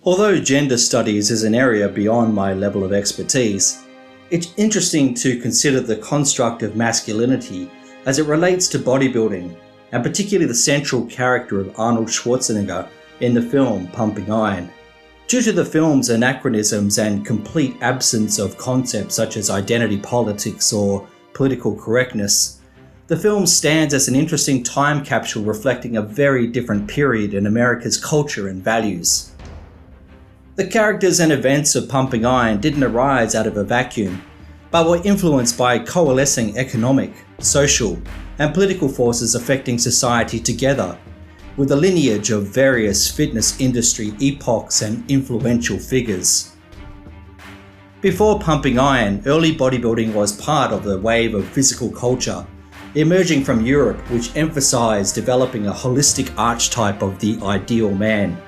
Although gender studies is an area beyond my level of expertise, it's interesting to consider the construct of masculinity as it relates to bodybuilding, and particularly the central character of Arnold Schwarzenegger in the film Pumping Iron. Due to the film's anachronisms and complete absence of concepts such as identity politics or political correctness, the film stands as an interesting time capsule reflecting a very different period in America's culture and values. The characters and events of Pumping Iron didn't arise out of a vacuum, but were influenced by coalescing economic, social, and political forces affecting society together, with a lineage of various fitness industry epochs and influential figures. Before Pumping Iron, early bodybuilding was part of the wave of physical culture emerging from Europe, which emphasized developing a holistic archetype of the ideal man.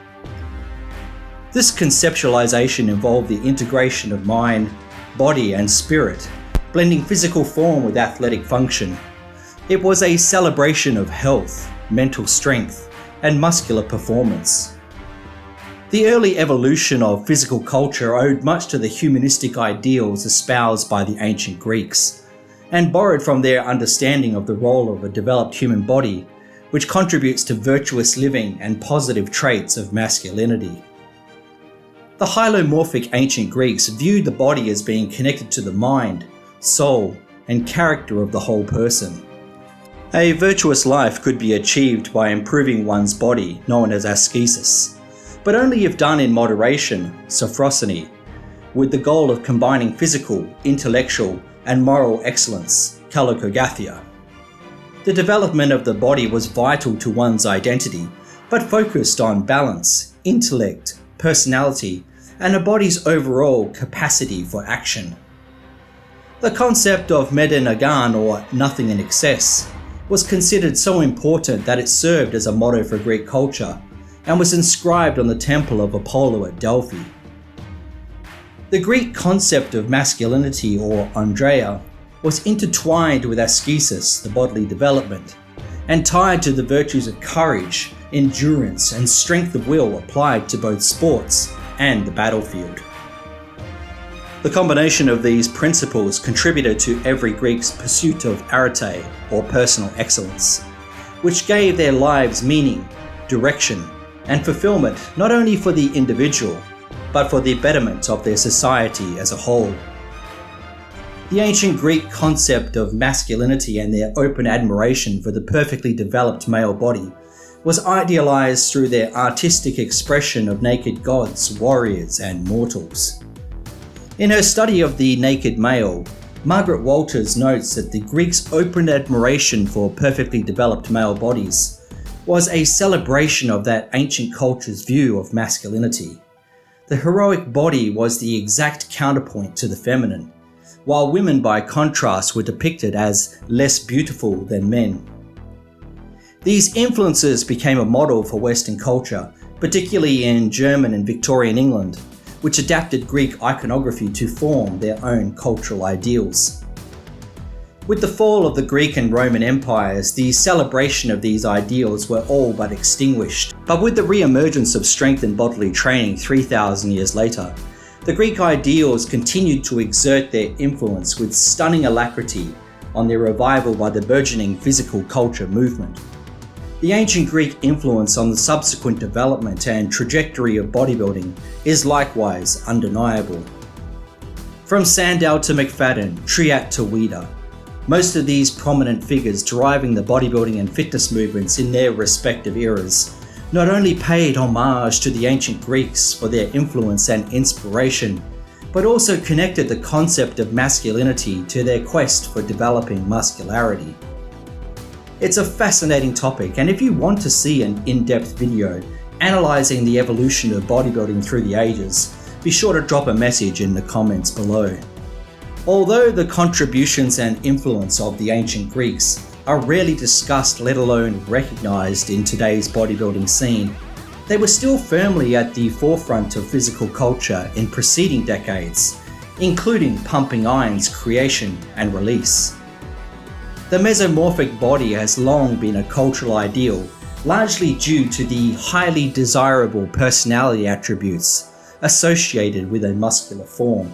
This conceptualization involved the integration of mind, body, and spirit, blending physical form with athletic function. It was a celebration of health, mental strength, and muscular performance. The early evolution of physical culture owed much to the humanistic ideals espoused by the ancient Greeks, and borrowed from their understanding of the role of a developed human body, which contributes to virtuous living and positive traits of masculinity. The hylomorphic ancient Greeks viewed the body as being connected to the mind, soul, and character of the whole person. A virtuous life could be achieved by improving one's body, known as ascesis, but only if done in moderation, sophrosony, with the goal of combining physical, intellectual, and moral excellence, kalokogathia. The development of the body was vital to one's identity, but focused on balance, intellect, personality, and a body's overall capacity for action. The concept of mede nagan, or nothing in excess, was considered so important that it served as a motto for Greek culture and was inscribed on the temple of Apollo at Delphi. The Greek concept of masculinity, or andreia, was intertwined with ascesis, the bodily development, and tied to the virtues of courage, endurance, and strength of will applied to both sports and the battlefield. The combination of these principles contributed to every Greek's pursuit of arete, or personal excellence, which gave their lives meaning, direction, and fulfillment not only for the individual, but for the betterment of their society as a whole. The ancient Greek concept of masculinity and their open admiration for the perfectly developed male body was idealized through their artistic expression of naked gods, warriors, and mortals. In her study of the naked male, Margaret Walters notes that the Greeks' open admiration for perfectly developed male bodies was a celebration of that ancient culture's view of masculinity. The heroic body was the exact counterpoint to the feminine, while women by contrast were depicted as less beautiful than men. These influences became a model for Western culture, particularly in German and Victorian England, which adapted Greek iconography to form their own cultural ideals. With the fall of the Greek and Roman empires, the celebration of these ideals were all but extinguished. But with the re-emergence of strength and bodily training 3,000 years later, the Greek ideals continued to exert their influence with stunning alacrity on their revival by the burgeoning physical culture movement. The ancient Greek influence on the subsequent development and trajectory of bodybuilding is likewise undeniable. From Sandow to McFadden, Triat to Weider, most of these prominent figures driving the bodybuilding and fitness movements in their respective eras not only paid homage to the ancient Greeks for their influence and inspiration, but also connected the concept of masculinity to their quest for developing muscularity. It's a fascinating topic, and if you want to see an in-depth video analysing the evolution of bodybuilding through the ages, be sure to drop a message in the comments below. Although the contributions and influence of the ancient Greeks are rarely discussed, let alone recognised in today's bodybuilding scene, they were still firmly at the forefront of physical culture in preceding decades, including Pumping Iron's creation and release. The mesomorphic body has long been a cultural ideal largely due to the highly desirable personality attributes associated with a muscular form,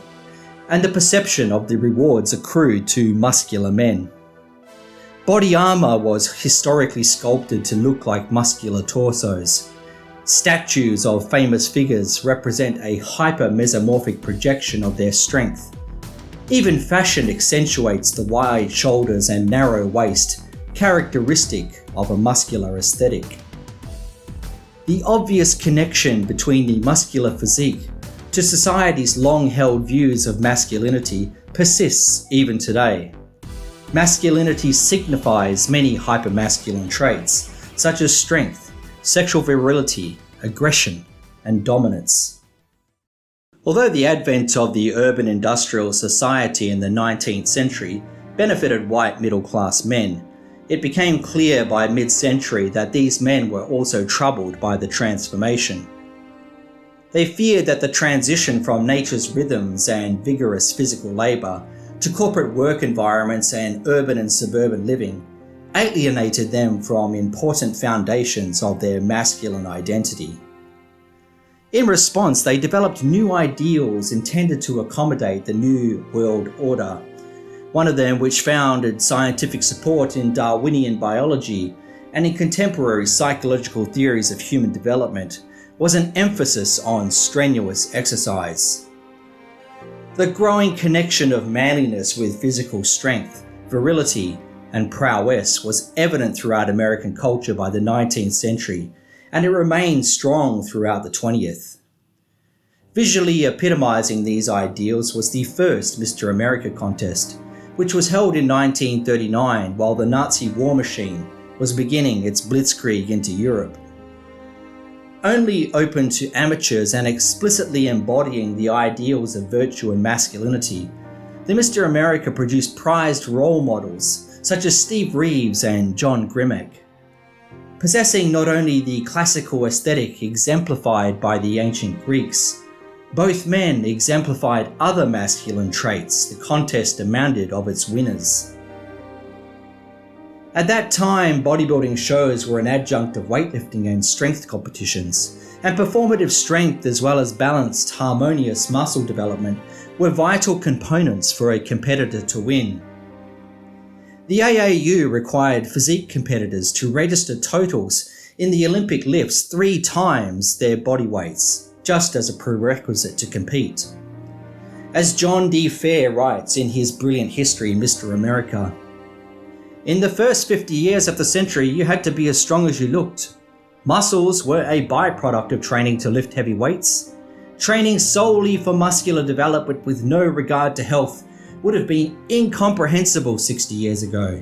and the perception of the rewards accrued to muscular men. Body armour was historically sculpted to look like muscular torsos. Statues of famous figures represent a hyper-mesomorphic projection of their strength. Even fashion accentuates the wide shoulders and narrow waist, characteristic of a muscular aesthetic. The obvious connection between the muscular physique to society's long-held views of masculinity persists even today. Masculinity signifies many hypermasculine traits, such as strength, sexual virility, aggression, and dominance. Although the advent of the urban industrial society in the 19th century benefited white middle-class men, it became clear by mid-century that these men were also troubled by the transformation. They feared that the transition from nature's rhythms and vigorous physical labour to corporate work environments and urban and suburban living alienated them from important foundations of their masculine identity. In response, they developed new ideals intended to accommodate the New World Order. One of them, which founded scientific support in Darwinian biology and in contemporary psychological theories of human development, was an emphasis on strenuous exercise. The growing connection of manliness with physical strength, virility, and prowess was evident throughout American culture by the 19th century, and it remained strong throughout the 20th. Visually epitomizing these ideals was the first Mr. America contest, which was held in 1939 while the Nazi war machine was beginning its blitzkrieg into Europe. Only open to amateurs and explicitly embodying the ideals of virtue and masculinity, the Mr. America produced prized role models such as Steve Reeves and John Grimek. Possessing not only the classical aesthetic exemplified by the ancient Greeks, both men exemplified other masculine traits the contest demanded of its winners. At that time, bodybuilding shows were an adjunct of weightlifting and strength competitions, and performative strength as well as balanced, harmonious muscle development were vital components for a competitor to win. The AAU required physique competitors to register totals in the Olympic lifts 3 times their body weights, just as a prerequisite to compete. As John D. Fair writes in his brilliant history, Mr. America, "In the first 50 years of the century, you had to be as strong as you looked. Muscles were a byproduct of training to lift heavy weights. Training solely for muscular development with no regard to health would have been incomprehensible 60 years ago.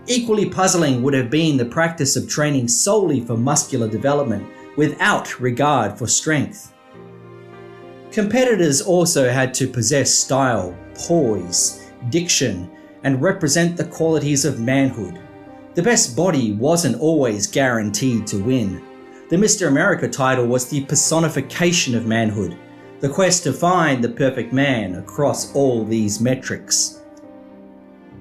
Equally puzzling would have been the practice of training solely for muscular development without regard for strength." Competitors also had to possess style, poise, diction, and represent the qualities of manhood. The best body wasn't always guaranteed to win. The Mr. America title was the personification of manhood, the quest to find the perfect man across all these metrics.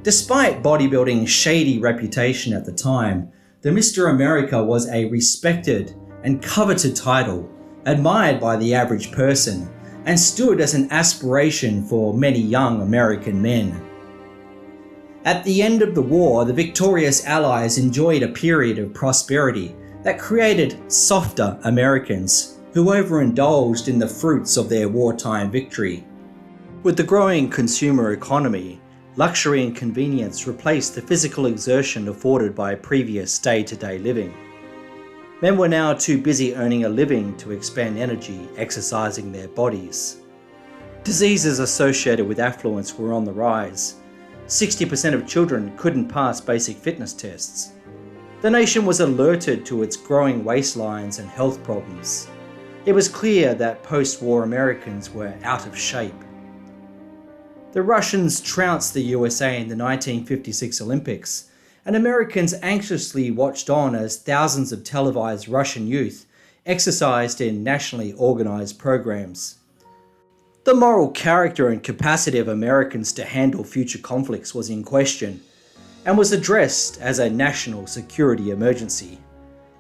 Despite bodybuilding's shady reputation at the time, the Mr. America was a respected and coveted title, admired by the average person, and stood as an aspiration for many young American men. At the end of the war, the victorious Allies enjoyed a period of prosperity that created softer Americans who overindulged in the fruits of their wartime victory. With the growing consumer economy, luxury and convenience replaced the physical exertion afforded by previous day-to-day living. Men were now too busy earning a living to expend energy exercising their bodies. Diseases associated with affluence were on the rise. 60% of children couldn't pass basic fitness tests. The nation was alerted to its growing waistlines and health problems. It was clear that post-war Americans were out of shape. The Russians trounced the USA in the 1956 Olympics, and Americans anxiously watched on as thousands of televised Russian youth exercised in nationally organized programs. The moral character and capacity of Americans to handle future conflicts was in question, and was addressed as a national security emergency.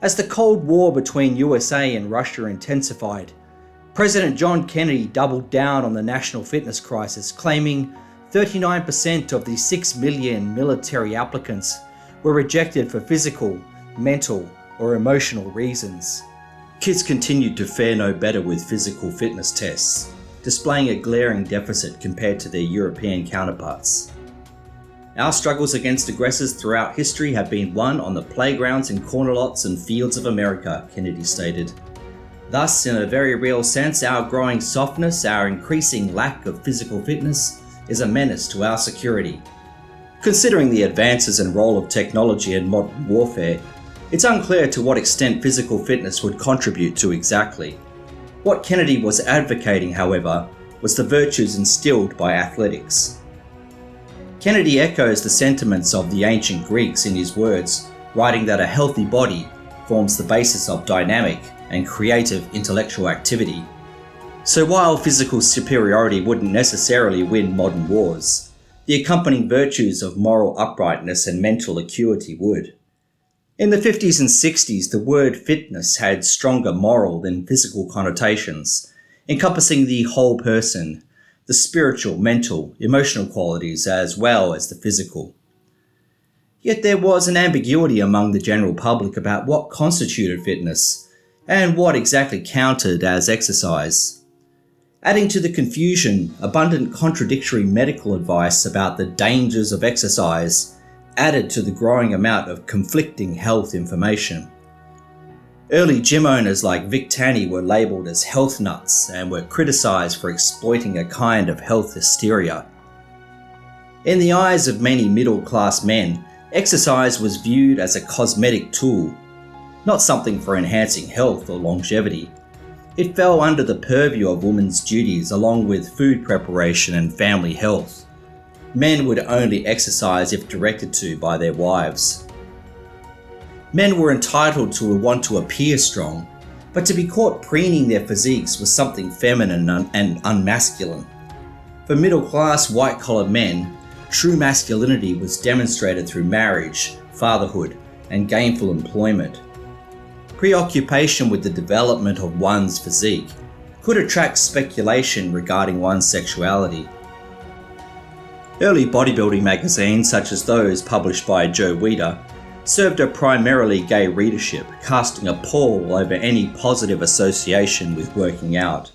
As the Cold War between USA and Russia intensified, President John Kennedy doubled down on the national fitness crisis, claiming 39% of the 6 million military applicants were rejected for physical, mental, or emotional reasons. Kids continued to fare no better with physical fitness tests, displaying a glaring deficit compared to their European counterparts. Our struggles against aggressors throughout history have been won on the playgrounds and corner lots and fields of America, Kennedy stated. Thus, in a very real sense, our growing softness, our increasing lack of physical fitness, is a menace to our security. Considering the advances and role of technology in modern warfare, it's unclear to what extent physical fitness would contribute to exactly. What Kennedy was advocating, however, was the virtues instilled by athletics. Kennedy echoes the sentiments of the ancient Greeks in his words, writing that a healthy body forms the basis of dynamic and creative intellectual activity. So while physical superiority wouldn't necessarily win modern wars, the accompanying virtues of moral uprightness and mental acuity would. In the 50s and 60s, the word fitness had stronger moral than physical connotations, encompassing the whole person, the spiritual, mental, emotional qualities as well as the physical. Yet there was an ambiguity among the general public about what constituted fitness and what exactly counted as exercise. Adding to the confusion, abundant contradictory medical advice about the dangers of exercise added to the growing amount of conflicting health information. Early gym owners like Vic Tanny were labelled as health nuts and were criticised for exploiting a kind of health hysteria. In the eyes of many middle-class men, exercise was viewed as a cosmetic tool, not something for enhancing health or longevity. It fell under the purview of women's duties along with food preparation and family health. Men would only exercise if directed to by their wives. Men were entitled to want to appear strong, but to be caught preening their physiques was something feminine and unmasculine. For middle-class, white-collar men, true masculinity was demonstrated through marriage, fatherhood, and gainful employment. Preoccupation with the development of one's physique could attract speculation regarding one's sexuality. Early bodybuilding magazines, such as those published by Joe Weider, served a primarily gay readership, casting a pall over any positive association with working out.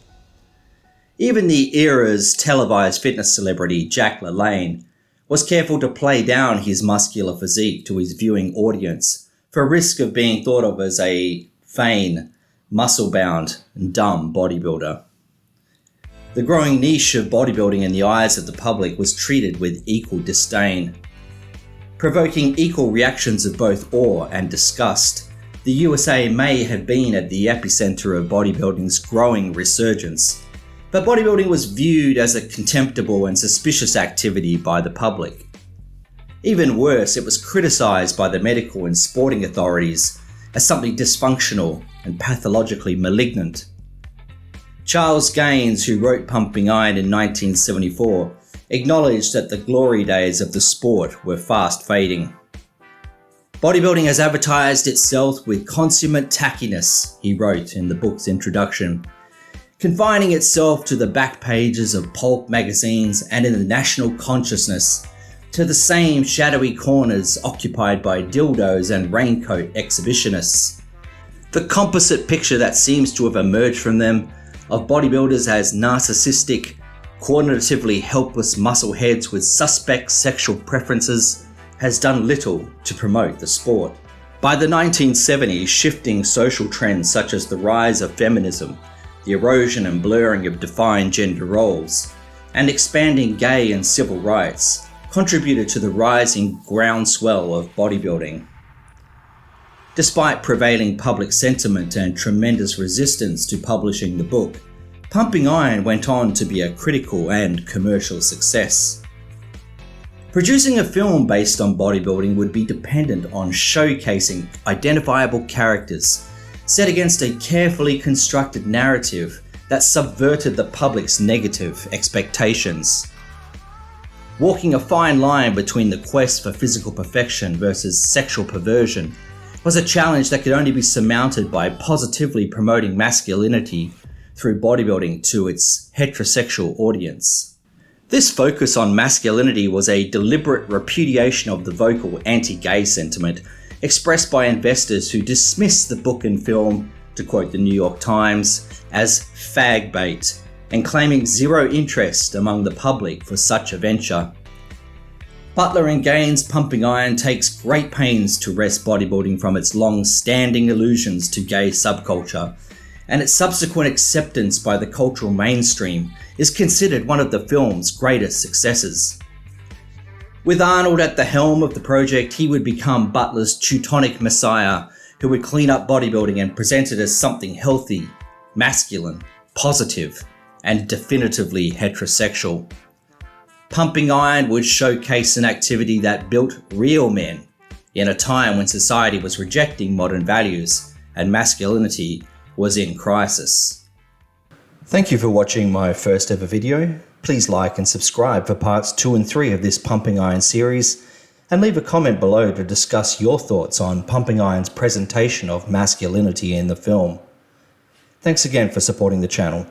Even the era's televised fitness celebrity Jack LaLanne was careful to play down his muscular physique to his viewing audience for risk of being thought of as a vain, muscle-bound, and dumb bodybuilder. The growing niche of bodybuilding in the eyes of the public was treated with equal disdain. Provoking equal reactions of both awe and disgust, the USA may have been at the epicenter of bodybuilding's growing resurgence, but bodybuilding was viewed as a contemptible and suspicious activity by the public. Even worse, it was criticised by the medical and sporting authorities as something dysfunctional and pathologically malignant. Charles Gaines, who wrote Pumping Iron in 1974, acknowledged that the glory days of the sport were fast fading. Bodybuilding has advertised itself with consummate tackiness, he wrote in the book's introduction, confining itself to the back pages of pulp magazines and in the national consciousness to the same shadowy corners occupied by dildos and raincoat exhibitionists. The composite picture that seems to have emerged from them of bodybuilders as narcissistic, coordinatively helpless muscle heads with suspect sexual preferences has done little to promote the sport. By the 1970s, shifting social trends such as the rise of feminism, the erosion and blurring of defined gender roles, and expanding gay and civil rights contributed to the rising groundswell of bodybuilding. Despite prevailing public sentiment and tremendous resistance to publishing the book, Pumping Iron went on to be a critical and commercial success. Producing a film based on bodybuilding would be dependent on showcasing identifiable characters set against a carefully constructed narrative that subverted the public's negative expectations. Walking a fine line between the quest for physical perfection versus sexual perversion, was a challenge that could only be surmounted by positively promoting masculinity through bodybuilding to its heterosexual audience. This focus on masculinity was a deliberate repudiation of the vocal anti-gay sentiment expressed by investors who dismissed the book and film, to quote the New York Times, as fag bait, and claiming zero interest among the public for such a venture. Butler and Gaines' Pumping Iron takes great pains to wrest bodybuilding from its long-standing allusions to gay subculture, and its subsequent acceptance by the cultural mainstream is considered one of the film's greatest successes. With Arnold at the helm of the project, he would become Butler's Teutonic messiah, who would clean up bodybuilding and present it as something healthy, masculine, positive, and definitively heterosexual. Pumping Iron would showcase an activity that built real men in a time when society was rejecting modern values and masculinity was in crisis. Thank you for watching my first ever video. Please like and subscribe for parts 2 and 3 of this Pumping Iron series, and leave a comment below to discuss your thoughts on Pumping Iron's presentation of masculinity in the film. Thanks again for supporting the channel.